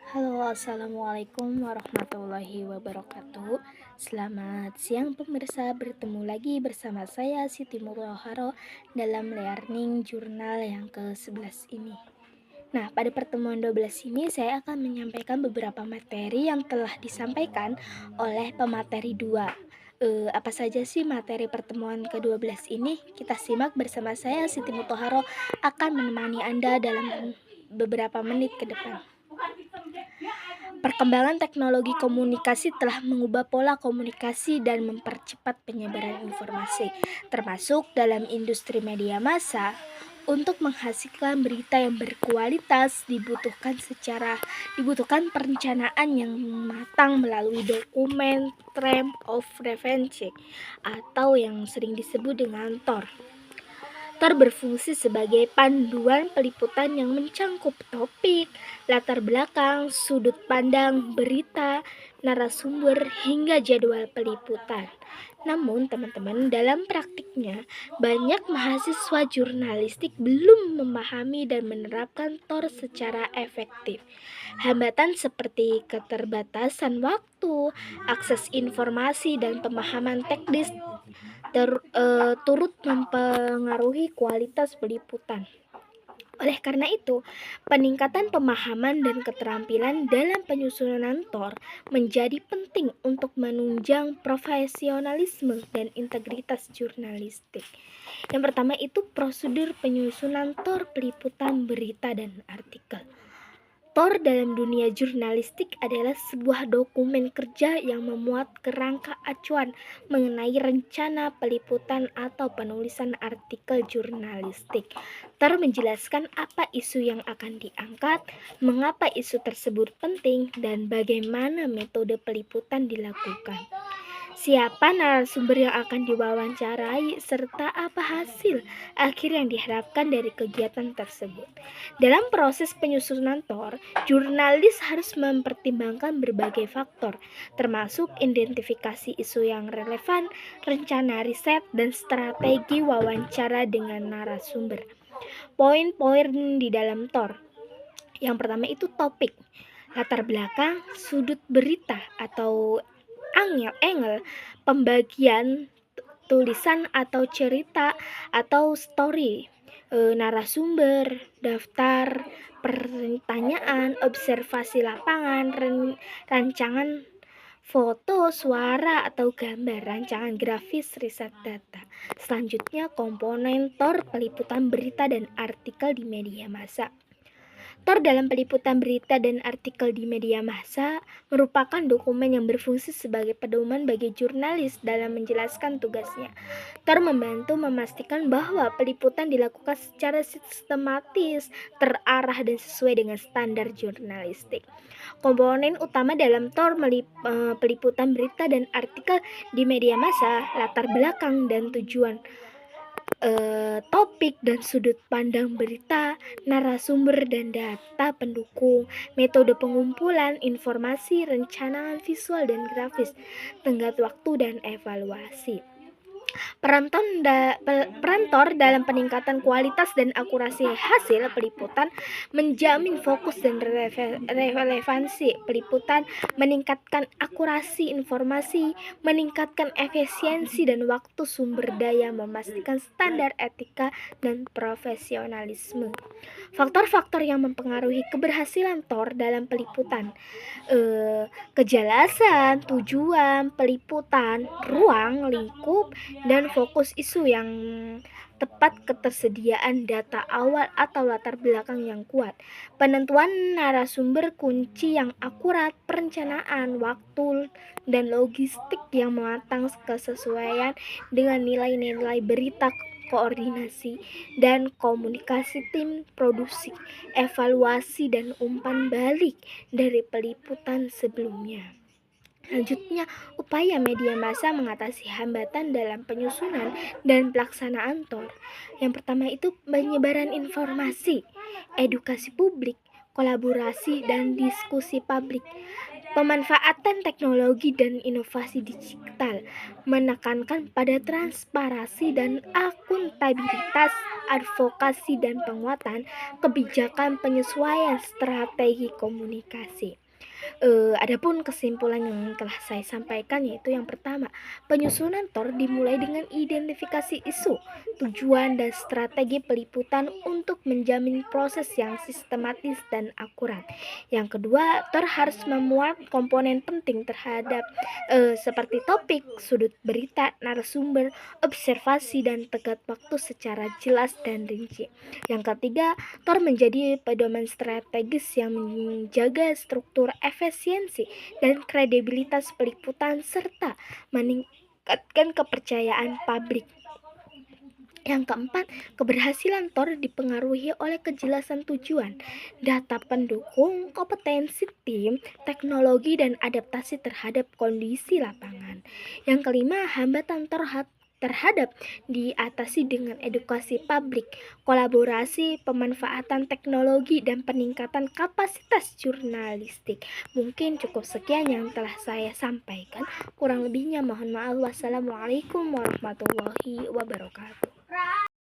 Halo, assalamualaikum warahmatullahi wabarakatuh. Selamat siang pemirsa, bertemu lagi bersama saya Siti Mutahharo dalam Learning Journal yang ke-11 ini. Nah, pada pertemuan 12 ini saya akan menyampaikan beberapa materi yang telah disampaikan oleh pemateri 2. Apa saja sih materi pertemuan ke-12 ini? Kita simak bersama saya Siti Mutahharo akan menemani Anda dalam beberapa menit ke depan. Perkembangan teknologi komunikasi telah mengubah pola komunikasi dan mempercepat penyebaran informasi, termasuk dalam industri media massa. Untuk menghasilkan berita yang berkualitas dibutuhkan perencanaan yang matang melalui dokumen Term of Reference atau yang sering disebut dengan TOR. TOR berfungsi sebagai panduan peliputan yang mencangkup topik, latar belakang, sudut pandang, berita, narasumber, hingga jadwal peliputan. Namun teman-teman, dalam praktiknya banyak mahasiswa jurnalistik belum memahami dan menerapkan TOR secara efektif. Hambatan seperti keterbatasan waktu, akses informasi, dan pemahaman teknis turut mempengaruhi kualitas peliputan. Oleh karena itu, peningkatan pemahaman dan keterampilan dalam penyusunan TOR menjadi penting untuk menunjang profesionalisme dan integritas jurnalistik. Yang pertama itu prosedur penyusunan TOR peliputan berita dan artikel. TOR dalam dunia jurnalistik adalah sebuah dokumen kerja yang memuat kerangka acuan mengenai rencana peliputan atau penulisan artikel jurnalistik. TOR menjelaskan apa isu yang akan diangkat, mengapa isu tersebut penting, dan bagaimana metode peliputan dilakukan. Siapa narasumber yang akan diwawancarai, serta apa hasil akhir yang diharapkan dari kegiatan tersebut. Dalam proses penyusunan TOR, jurnalis harus mempertimbangkan berbagai faktor, termasuk identifikasi isu yang relevan, rencana riset, dan strategi wawancara dengan narasumber. Poin-poin di dalam TOR. Yang pertama itu topik, latar belakang, sudut berita atau angle, pembagian tulisan atau cerita atau story, narasumber, daftar pertanyaan, observasi lapangan, rancangan foto, suara atau gambar, rancangan grafis, riset data. Selanjutnya komponen TOR peliputan berita dan artikel di media massa. TOR dalam peliputan berita dan artikel di media massa merupakan dokumen yang berfungsi sebagai pedoman bagi jurnalis dalam menjelaskan tugasnya. TOR membantu memastikan bahwa peliputan dilakukan secara sistematis, terarah, dan sesuai dengan standar jurnalistik. Komponen utama dalam TOR peliputan berita dan artikel di media massa, latar belakang dan tujuan, topik dan sudut pandang berita, narasumber dan data pendukung, metode pengumpulan informasi, rencangan visual dan grafis, tenggat waktu, dan evaluasi. Peran TOR dalam peningkatan kualitas dan akurasi hasil peliputan, menjamin fokus dan relevansi peliputan, meningkatkan akurasi informasi, meningkatkan efisiensi dan waktu sumber daya, memastikan standar etika dan profesionalisme. Faktor-faktor yang mempengaruhi keberhasilan TOR dalam peliputan: kejelasan, tujuan peliputan, ruang lingkup, dan fokus isu yang tepat, ketersediaan data awal atau latar belakang yang kuat, penentuan narasumber kunci yang akurat, perencanaan waktu dan logistik yang matang, kesesuaian dengan nilai-nilai berita, koordinasi dan komunikasi tim produksi, evaluasi dan umpan balik dari peliputan sebelumnya. Selanjutnya, upaya media massa mengatasi hambatan dalam penyusunan dan pelaksanaan TOR. Yang pertama itu penyebaran informasi, edukasi publik, kolaborasi dan diskusi publik. Pemanfaatan teknologi dan inovasi digital menekankan pada transparansi dan akuntabilitas, advokasi dan penguatan kebijakan penyesuaian strategi komunikasi. Adapun kesimpulan yang telah saya sampaikan yaitu yang pertama, penyusunan TOR dimulai dengan identifikasi isu, tujuan dan strategi peliputan untuk menjamin proses yang sistematis dan akurat. Yang kedua, TOR harus memuat komponen penting terhadap seperti topik, sudut berita, narasumber, observasi dan tenggat waktu secara jelas dan rinci. Yang ketiga, TOR menjadi pedoman strategis yang menjaga struktur efisiensi dan kredibilitas peliputan serta meningkatkan kepercayaan publik. Yang keempat, keberhasilan TOR dipengaruhi oleh kejelasan tujuan, data pendukung, kompetensi tim, teknologi, dan adaptasi terhadap kondisi lapangan. Yang kelima, hambatan TOR terhadap diatasi dengan edukasi publik, kolaborasi, pemanfaatan teknologi, dan peningkatan kapasitas jurnalistik. Mungkin cukup sekian yang telah saya sampaikan. Kurang lebihnya mohon maaf. Wassalamualaikum warahmatullahi wabarakatuh.